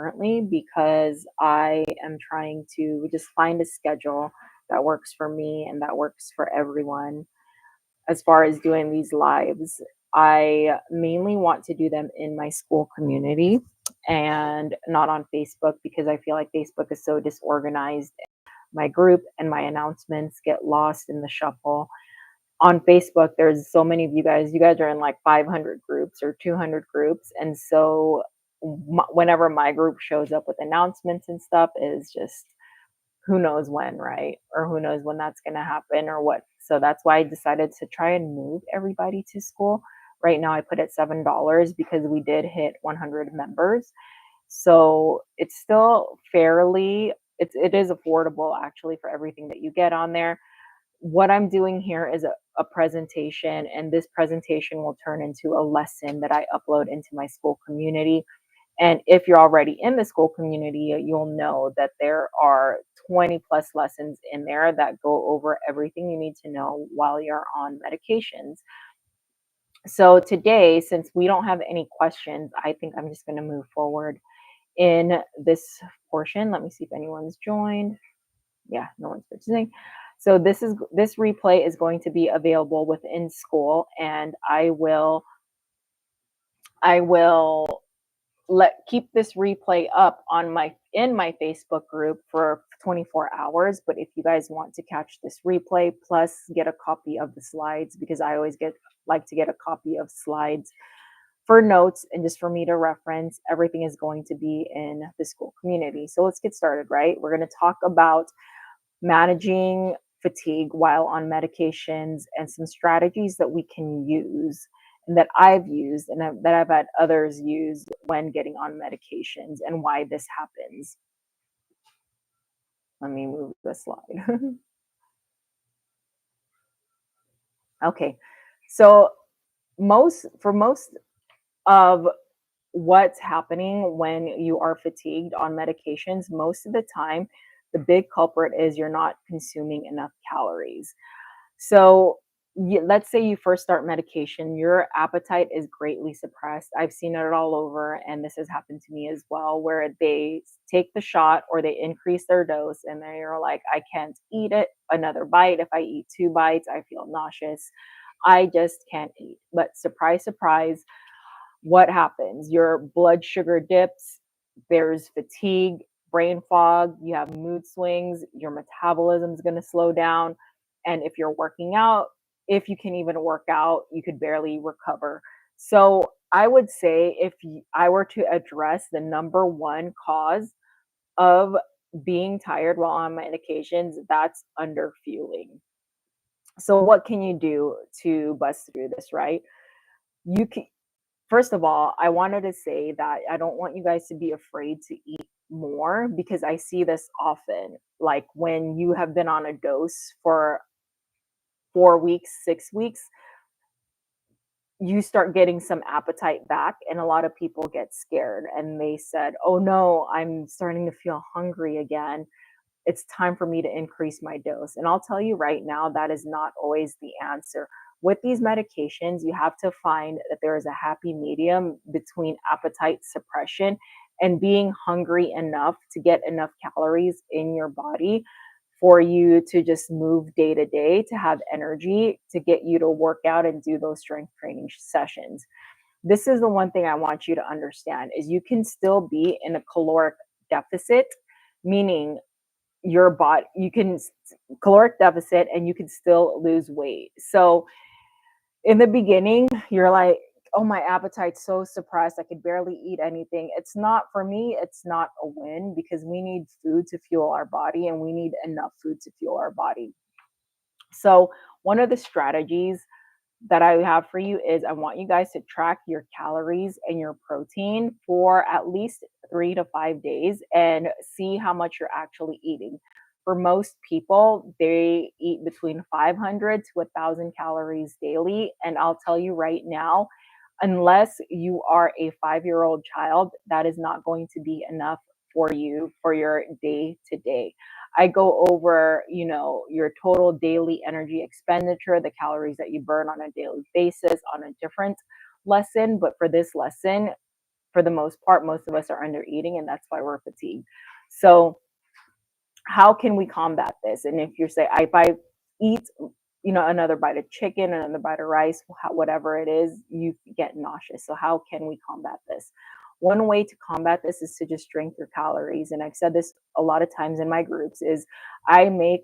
currently because I am trying to just find a schedule that works for me and that works for everyone as far as doing these lives. I mainly want to do them in my school community and not on Facebook because I feel like Facebook is so disorganized. My group and my announcements get lost in the shuffle. On Facebook, there's so many of you guys. You guys are in like 500 groups or 200 groups, and so whenever my group shows up with announcements and stuff, is just who knows when, right? Or who knows when that's going to happen or what. So that's why I decided to try and move everybody to school. Right now, I put it $7 because we did hit 100 members. So it's still fairly, it is affordable actually for everything that you get on there. What I'm doing here is a presentation, and this presentation will turn into a lesson that I upload into my school community. And if you're already in the school community, you'll know that there are 20 plus lessons in there that go over everything you need to know while you're on medications. So today, since we don't have any questions, I think I'm just going to move forward in this portion. Let me see if anyone's joined. Yeah, no one's participating. So this replay is going to be available within school, and I will let keep this replay up on my Facebook group for 24 hours. But if you guys want to catch this replay plus get a copy of the slides, because I always like to get a copy of slides for notes and just for me to reference, everything is going to be in the school community. So let's get started, right? We're going to talk about managing fatigue while on medications and some strategies that we can use and that I've used and that I've had others use when getting on medications and why this happens. Let me move the slide. Okay. So most of what's happening when you are fatigued on medications, most of the time, the big culprit is you're not consuming enough calories. So let's say you first start medication, your appetite is greatly suppressed. I've seen it all over, and this has happened to me as well, where they take the shot or they increase their dose, and they're like, I can't eat it another bite. If I eat 2 bites, I feel nauseous. I just can't eat. But surprise, surprise, what happens? Your blood sugar dips, there's fatigue, brain fog, you have mood swings, your metabolism is going to slow down. And if you're working out, if you can even work out, you could barely recover. So I would say if I were to address the number one cause of being tired while on medications, that's under fueling. So what can you do to bust through this, right? You can, first of all, I wanted to say that I don't want you guys to be afraid to eat more because I see this often. Like when you have been on a dose for 4 weeks, 6 weeks, you start getting some appetite back, and a lot of people get scared and they said, oh no, I'm starting to feel hungry again. It's time for me to increase my dose. And I'll tell you right now, that is not always the answer. With these medications, you have to find that there is a happy medium between appetite suppression and being hungry enough to get enough calories in your body for you to just move day to day, to have energy to get you to work out and do those strength training sessions. This is the one thing I want you to understand is you can still be in a caloric deficit, meaning your body, you can caloric deficit and you can still lose weight. So in the beginning, you're like, oh, my appetite's so suppressed, I could barely eat anything. It's not, for me, it's not a win because we need food to fuel our body and we need enough food to fuel our body. So one of the strategies that I have for you is I want you guys to track your calories and your protein for at least 3 to 5 days and see how much you're actually eating. For most people, they eat between 500 to 1,000 calories daily. And I'll tell you right now, unless you are a 5-year-old child, that is not going to be enough for you for your day to day. I go over, your total daily energy expenditure, the calories that you burn on a daily basis on a different lesson. But for this lesson, for the most part, most of us are under eating, and that's why we're fatigued. So how can we combat this? And if you're say, if I eat, another bite of chicken, another bite of rice, whatever it is, you get nauseous. So how can we combat this? One way to combat this is to just drink your calories. And I've said this a lot of times in my groups is I make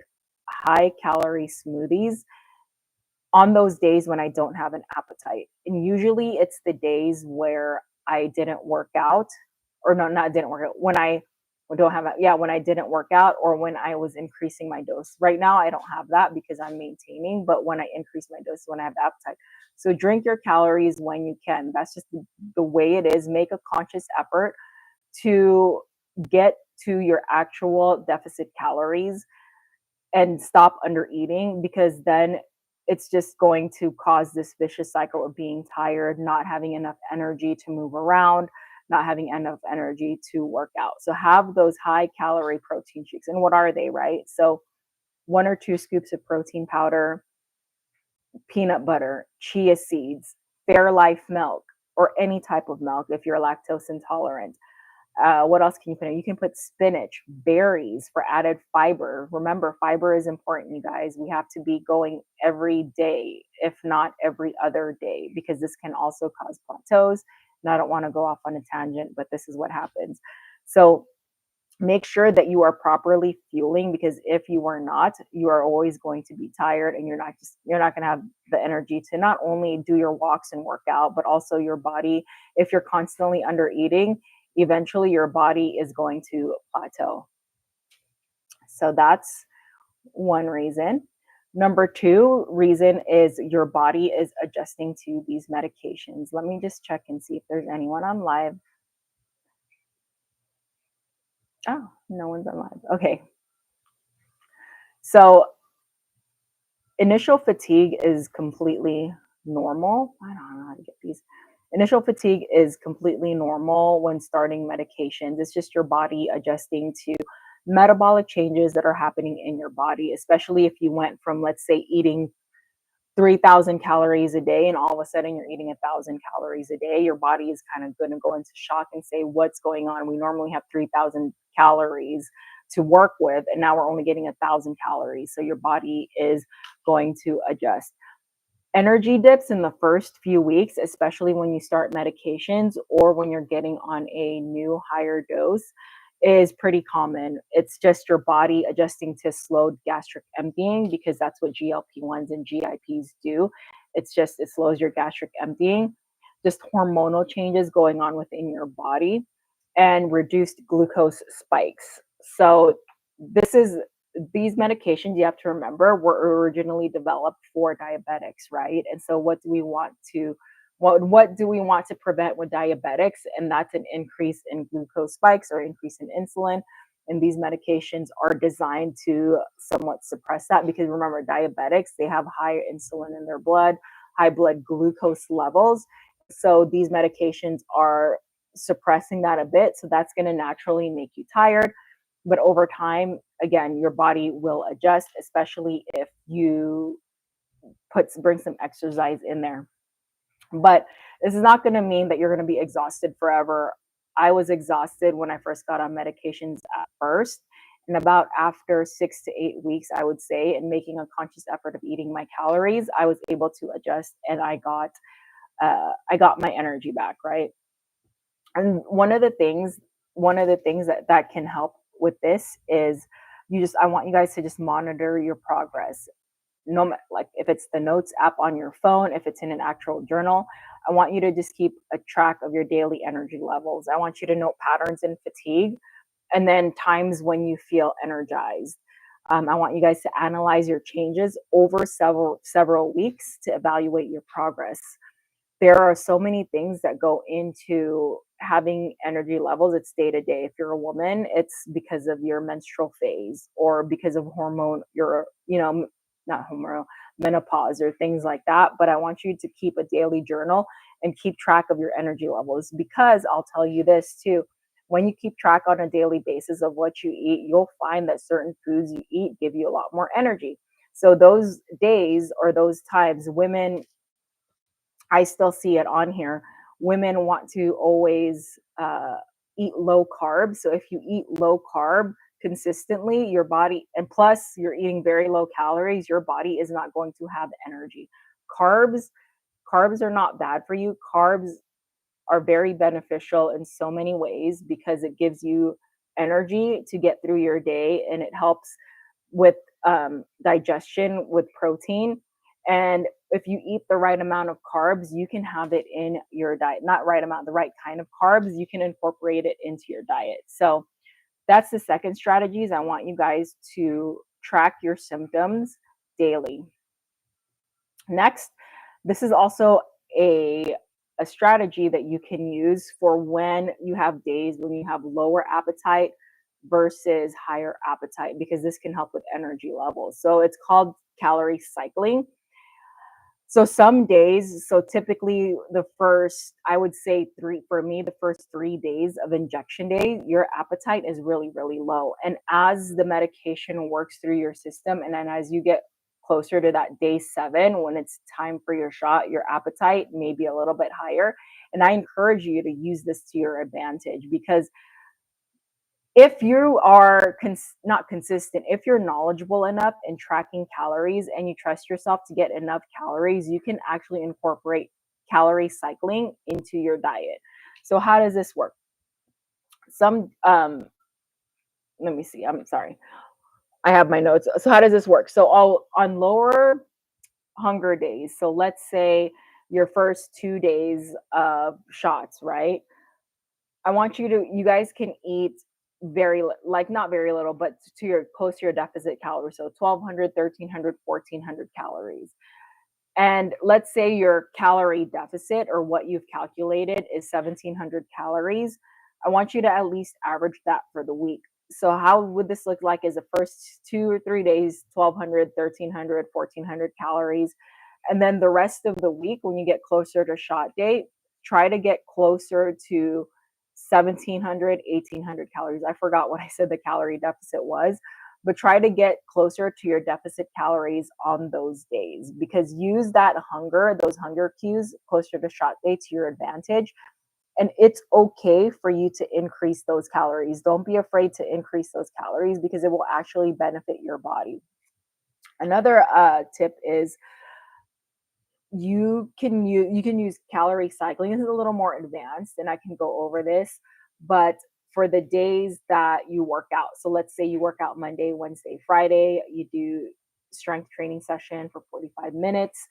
high calorie smoothies on those days when I don't have an appetite. And usually it's the days where I didn't work out, or no, not didn't work out, when I don't have, yeah, when I didn't work out or when I was increasing my dose. Right now, I don't have that because I'm maintaining, but when I increase my dose, when I have the appetite. So drink your calories when you can. That's just the way it is. Make a conscious effort to get to your actual deficit calories and stop under eating, because then it's just going to cause this vicious cycle of being tired, not having enough energy to move around, not having enough energy to work out. So have those high calorie protein shakes. And what are they, right? So 1 or 2 scoops of protein powder, peanut butter, chia seeds, Fairlife milk, or any type of milk if you're lactose intolerant. What else can you put in? You can put spinach, berries for added fiber. Remember, fiber is important, you guys. We have to be going every day, if not every other day, because this can also cause plateaus. And I don't want to go off on a tangent, but this is what happens. So make sure that you are properly fueling, because if you are not, you are always going to be tired, and you're not going to have the energy to not only do your walks and work out, but also your body. If you're constantly under eating, eventually your body is going to plateau. So that's one reason. Number 2 reason is your body is adjusting to these medications. Let me just check and see if there's anyone on live. Oh, no one's on live. Okay. So initial fatigue is completely normal. I don't know how to get these. Initial fatigue is completely normal when starting medications. It's just your body adjusting to metabolic changes that are happening in your body, especially if you went from, let's say, eating 3,000 calories a day and all of a sudden you're eating 1,000 calories a day. Your body is kind of going to go into shock and say, what's going on? We normally have 3,000 calories to work with, and now we're only getting 1,000 calories. So your body is going to adjust. Energy dips in the first few weeks, especially when you start medications or when you're getting on a new higher dose, is pretty common. It's just your body adjusting to slowed gastric emptying, because that's what GLP-1s and GIPs do. It's just, it slows your gastric emptying, just hormonal changes going on within your body, and reduced glucose spikes. So this is, these medications, you have to remember, were originally developed for diabetics, right? And so what do we want to prevent with diabetics? And that's an increase in glucose spikes or increase in insulin. And these medications are designed to somewhat suppress that, because remember, diabetics, they have high insulin in their blood, high blood glucose levels. So these medications are suppressing that a bit. So that's going to naturally make you tired. But over time, again, your body will adjust, especially if you bring some exercise in there. But this is not going to mean that you're going to be exhausted forever. I was exhausted when I first got on medications at first. And about after 6 to 8 weeks, I would say, and making a conscious effort of eating my calories, I was able to adjust, and I got my energy back, right? And one of the things that can help with this is, I want you guys to just monitor your progress. No, like if it's the notes app on your phone, if it's in an actual journal, I want you to just keep a track of your daily energy levels. I want you to note patterns in fatigue, and then times when you feel energized. I want you guys to analyze your changes over several weeks to evaluate your progress. There are so many things that go into having energy levels. It's day to day. If you're a woman, it's because of your menstrual phase, or because of hormone, not hormonal, menopause or things like that. But I want you to keep a daily journal and keep track of your energy levels, because I'll tell you this too. When you keep track on a daily basis of what you eat, you'll find that certain foods you eat give you a lot more energy. So those days or those times, women, I still see it on here. women want to always eat low carb. So if you eat low carb consistently, your body, and plus you're eating very low calories, your body is not going to have energy. Carbs, carbs are not bad for you. Carbs are very beneficial in so many ways because it gives you energy to get through your day, and it helps with digestion with protein. And if you eat the right amount of carbs, you can have it in your diet. Not right amount, the right kind of carbs, you can incorporate it into your diet. So that's the second strategies. I want you guys to track your symptoms daily. Next, this is also a a strategy that you can use for when you have days when you have lower appetite versus higher appetite, because this can help with energy levels. So it's called calorie cycling. So some days, so typically the first, I would say three, for me, the first 3 days of injection day, your appetite is really, really low. And as the medication works through your system, and then as you get closer to that day 7, when it's time for your shot, your appetite may be a little bit higher. And I encourage you to use this to your advantage, because if you are not consistent, if you're knowledgeable enough in tracking calories and you trust yourself to get enough calories, you can actually incorporate calorie cycling into your diet. So how does this work? Some Let me see. I'm sorry. I have my notes. So how does this work? So all on lower hunger days. So let's say your first 2 days of shots, right? I want you guys can eat like not very little, but to your close to your deficit calories. So 1200, 1300, 1400 calories. And let's say your calorie deficit, or what you've calculated, is 1700 calories. I want you to at least average that for the week. So how would this look like is the first 2 or 3 days, 1200, 1300, 1400 calories. And then the rest of the week, when you get closer to shot date, try to get closer to 1700, 1800 calories. I forgot what I said the calorie deficit was, but try to get closer to your deficit calories on those days, because use those hunger cues closer to shot day to your advantage. And it's okay for you to increase those calories. Don't be afraid to increase those calories, because it will actually benefit your body. Another tip is you can use calorie cycling. This is a little more advanced, and I can go over this, but for the days that you work out. So let's say you work out Monday, Wednesday, Friday, you do strength training session for 45 minutes.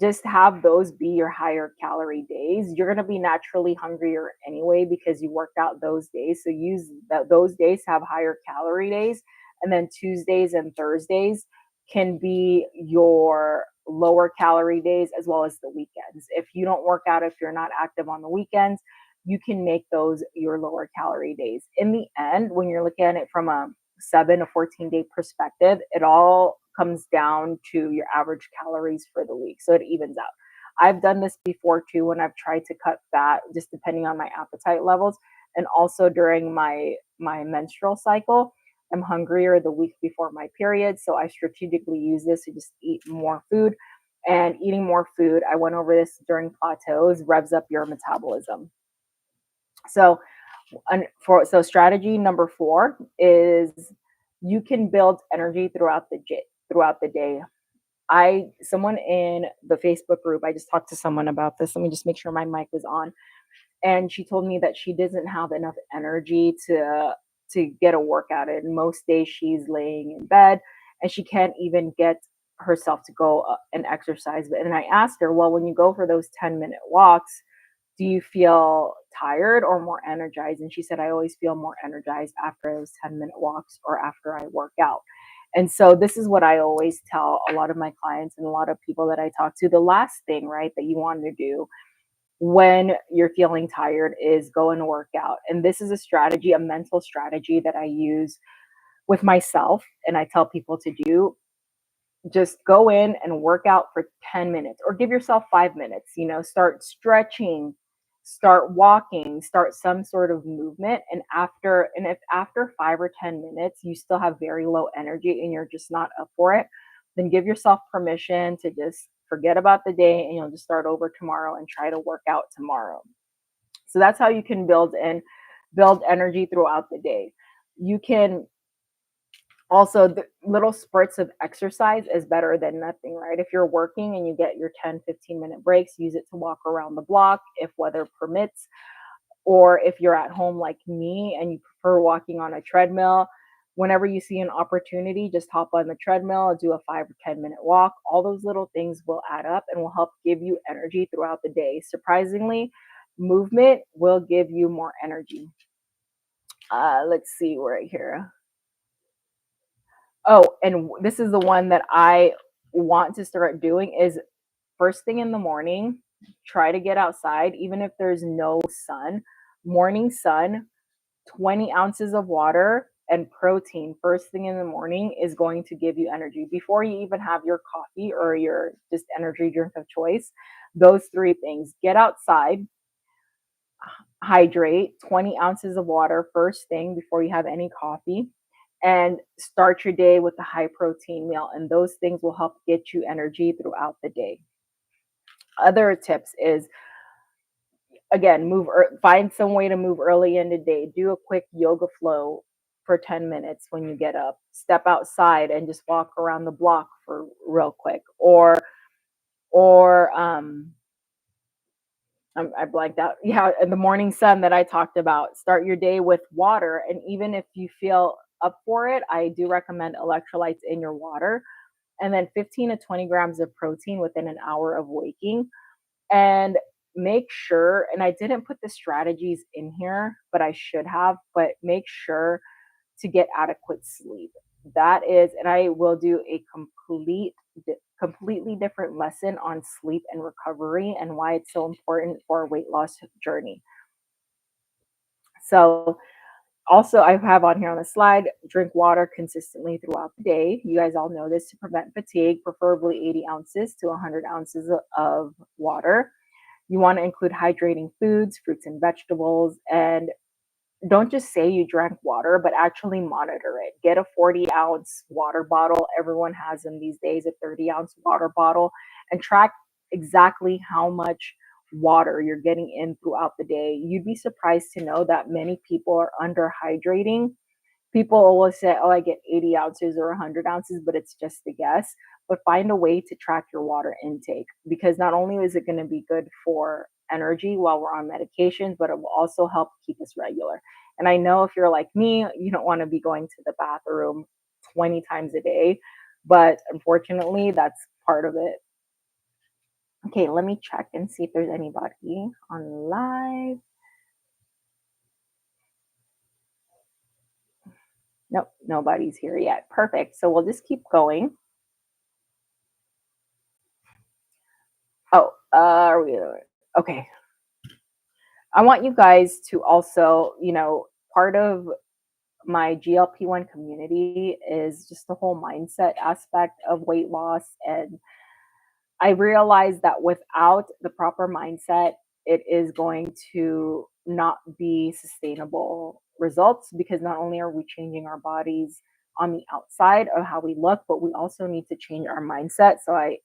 Just have those be your higher calorie days. You're going to be naturally hungrier anyway because you worked out those days. So use those days to have higher calorie days. And then Tuesdays and Thursdays can be your lower calorie days, as well as the weekends. If you don't work out, if you're not active on the weekends, you can make those your lower calorie days. In the end, when you're looking at it from a 7 to 14-day perspective, it all comes down to your average calories for the week. So it evens out. I've done this before too, when I've tried to cut fat, just depending on my appetite levels. And also during my menstrual cycle, I'm hungrier the week before my period. So I strategically use this to just eat more food. And eating more food, I went over this during plateaus, revs up your metabolism. So strategy number 4 is you can build energy throughout the day. Someone in the Facebook group, I just talked to someone about this. Let me just make sure my mic was on. And she told me that she doesn't have enough energy to get a workout in. Most days she's laying in bed and she can't even get herself to go and exercise. And I asked her, well, when you go for those 10-minute walks, do you feel tired or more energized? And she said, I always feel more energized after those 10-minute walks or after I work out. And so this is what I always tell a lot of my clients and a lot of people that I talk to. The last thing, right, that you want to do when you're feeling tired is go and work out. And this is a strategy, a mental strategy that I use with myself and I tell people to do. Just go in and work out for 10 minutes, or give yourself 5 minutes, start stretching, start walking, start some sort of movement. If after 5 or 10 minutes you still have very low energy and you're just not up for it, then give yourself permission to just forget about the day, and you'll just start over tomorrow and try to work out tomorrow. So that's how you can build energy throughout the day. You can also, the little spurts of exercise is better than nothing, right? If you're working and you get your 10-15 minute breaks, use it to walk around the block if weather permits. Or if you're at home like me and you prefer walking on a treadmill, whenever you see an opportunity, just hop on the treadmill, do a 5 or 10 minute walk. All those little things will add up and will help give you energy throughout the day. Surprisingly, movement will give you more energy. Let's see right here. Oh, and this is the one that I want to start doing is first thing in the morning, try to get outside, even if there's no sun. Morning sun, 20 ounces of water and protein first thing in the morning is going to give you energy before you even have your coffee or your just energy drink of choice. Those three things: get outside, hydrate, 20 ounces of water first thing before you have any coffee, and start your day with a high protein meal. And those things will help get you energy throughout the day. Other tips is, again, find some way to move early in the day. Do a quick yoga flow for 10 minutes when you get up. Step outside and just walk around the block for real quick. Or I blanked out. Yeah, in the morning sun that I talked about. Start your day with water, and even if you feel up for it, I do recommend electrolytes in your water, and then 15 to 20 grams of protein within an hour of waking. And make sure, and I didn't put the strategies in here, but I should have, but make sure to get adequate sleep. That is, and I will do a completely different lesson on sleep and recovery and why it's so important for a weight loss journey. So also, I have on here on the slide, drink water consistently throughout the day. You guys all know this to prevent fatigue, preferably 80 ounces to 100 ounces of water. You want to include hydrating foods, fruits and vegetables, and don't just say you drank water, but actually monitor it. Get a 40-ounce water bottle. Everyone has them these days, a 30-ounce water bottle, and track exactly how much water you're getting in throughout the day. You'd be surprised to know that many people are underhydrating. People always say, oh, I get 80 ounces or 100 ounces, but it's just a guess. But find a way to track your water intake, because not only is it going to be good for energy while we're on medications, but it will also help keep us regular. And I know if you're like me, you don't want to be going to the bathroom 20 times a day, but unfortunately, that's part of it. Okay, let me check and see if there's anybody on live. Nope, nobody's here yet. Perfect. So we'll just keep going. Oh, are we okay. I want you guys to also, part of my GLP-1 community is just the whole mindset aspect of weight loss. And I realize that without the proper mindset, it is going to not be sustainable results, because not only are we changing our bodies on the outside of how we look, but we also need to change our mindset. So I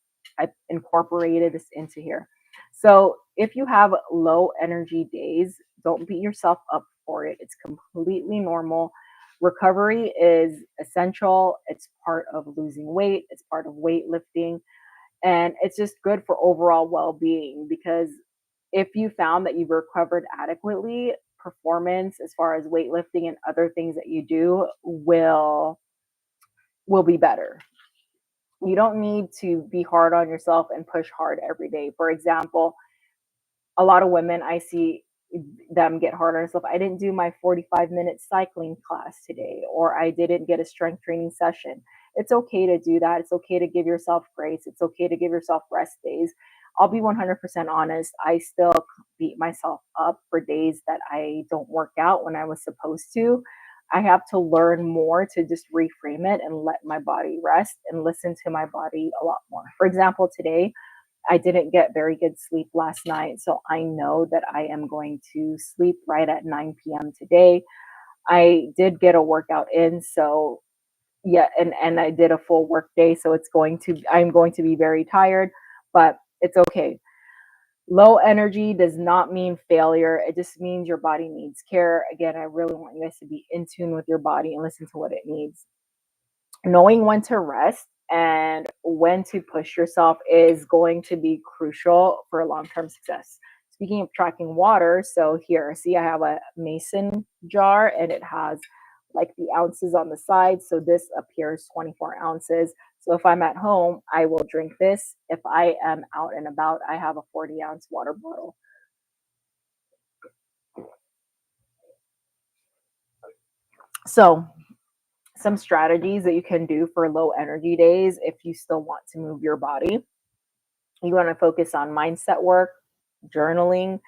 incorporated this into here. So if you have low energy days, don't beat yourself up for it. It's completely normal. Recovery is essential. It's part of losing weight, it's part of weightlifting, and it's just good for overall well-being, because if you found that you've recovered adequately, performance as far as weightlifting and other things that you do will be better. You don't need to be hard on yourself and push hard every day. For example, a lot of women, I see them get hard on themselves. I didn't do my 45-minute cycling class today, or I didn't get a strength training session. It's okay to do that. It's okay to give yourself grace. It's okay to give yourself rest days. I'll be 100% honest. I still beat myself up for days that I don't work out when I was supposed to. I have to learn more to just reframe it and let my body rest and listen to my body a lot more. For example, today, I didn't get very good sleep last night, so I know that I am going to sleep right at 9 p.m. today. I did get a workout in, so yeah, and I did a full work day, so I'm going to be very tired, but it's okay. Low energy does not mean failure. It just means your body needs care. Again, I really want you guys to be in tune with your body and listen to what it needs. Knowing when to rest and when to push yourself is going to be crucial for long-term success. Speaking of tracking water, so here, see, I have a mason jar and it has like the ounces on the side. So this appears 24 ounces. So if I'm at home, I will drink this. If I am out and about, I have a 40-ounce water bottle. So some strategies that you can do for low energy days if you still want to move your body. You want to focus on mindset work, journaling.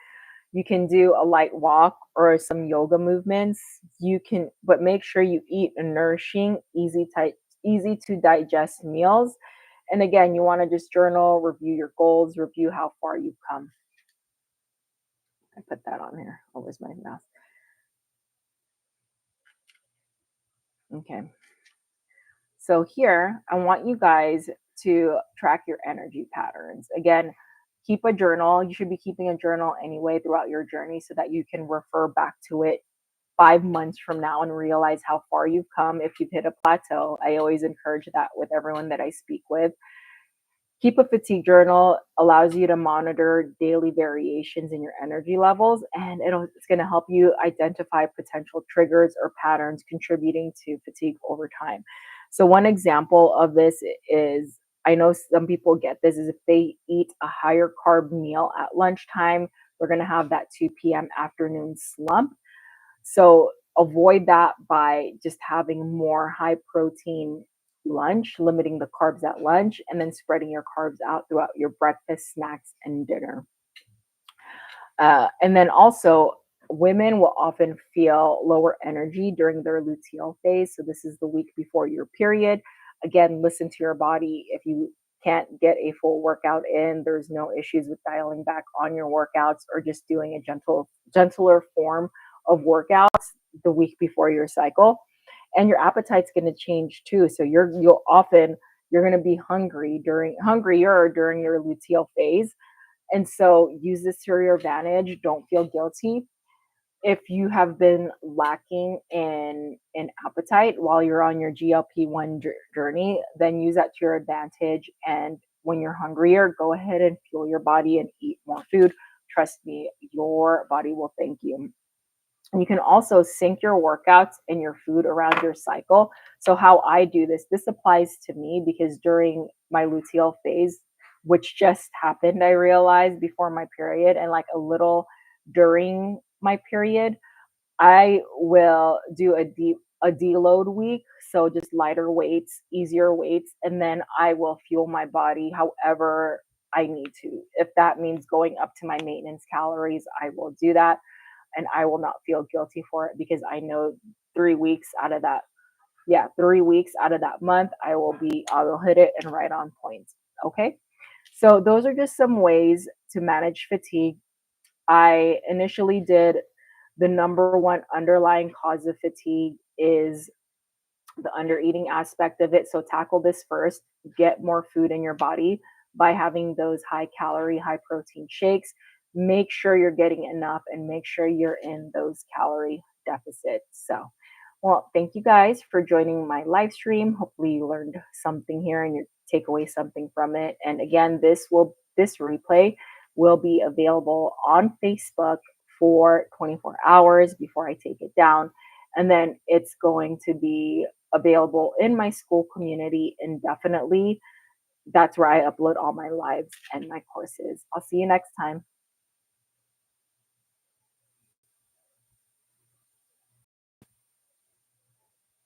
You can do a light walk or some yoga movements. You can, but make sure you eat a nourishing, easy to digest meals. And again, you want to just journal, review your goals, review how far you've come. I put that on here. Oh, where's my mouse? Okay. So here, I want you guys to track your energy patterns. Again, keep a journal. You should be keeping a journal anyway throughout your journey so that you can refer back to it 5 months from now and realize how far you've come if you've hit a plateau. I always encourage that with everyone that I speak with. Keep a fatigue journal allows you to monitor daily variations in your energy levels, and it's going to help you identify potential triggers or patterns contributing to fatigue over time. So one example of this is, I know some people get this, is if they eat a higher carb meal at lunchtime, they're going to have that 2 p.m. afternoon slump. So avoid that by just having more high protein lunch, limiting the carbs at lunch, and then spreading your carbs out throughout your breakfast, snacks, and dinner. And then also, women will often feel lower energy during their luteal phase. So this is the week before your period. Again, listen to your body. If you can't get a full workout in, there's no issues with dialing back on your workouts or just doing a gentler form of workouts the week before your cycle. And your appetite's going to change too. So you're going to be hungrier during your luteal phase, and so use this to your advantage. Don't feel guilty. If you have been lacking in appetite while you're on your GLP-1 journey, then use that to your advantage. And when you're hungrier, go ahead and fuel your body and eat more food. Trust me, your body will thank you. And you can also sync your workouts and your food around your cycle. So how I do this applies to me because during my luteal phase, which just happened, I realized before my period and like a little during my period, I will do a deload week, so just lighter weights, easier weights, and then I will fuel my body however I need to. If that means going up to my maintenance calories, I will do that, and I will not feel guilty for it because I know 3 weeks out of that, yeah, 3 weeks out of that month, I will hit it and right on point. Okay. So those are just some ways to manage fatigue. I initially did the number one underlying cause of fatigue is the under eating aspect of it. So tackle this first, get more food in your body by having those high calorie, high protein shakes. Make sure you're getting enough and make sure you're in those calorie deficits. So, well, thank you guys for joining my live stream. Hopefully you learned something here and you take away something from it. And again, this replay will be available on Facebook for 24 hours before I take it down. And then it's going to be available in my school community indefinitely. That's where I upload all my lives and my courses. I'll see you next time.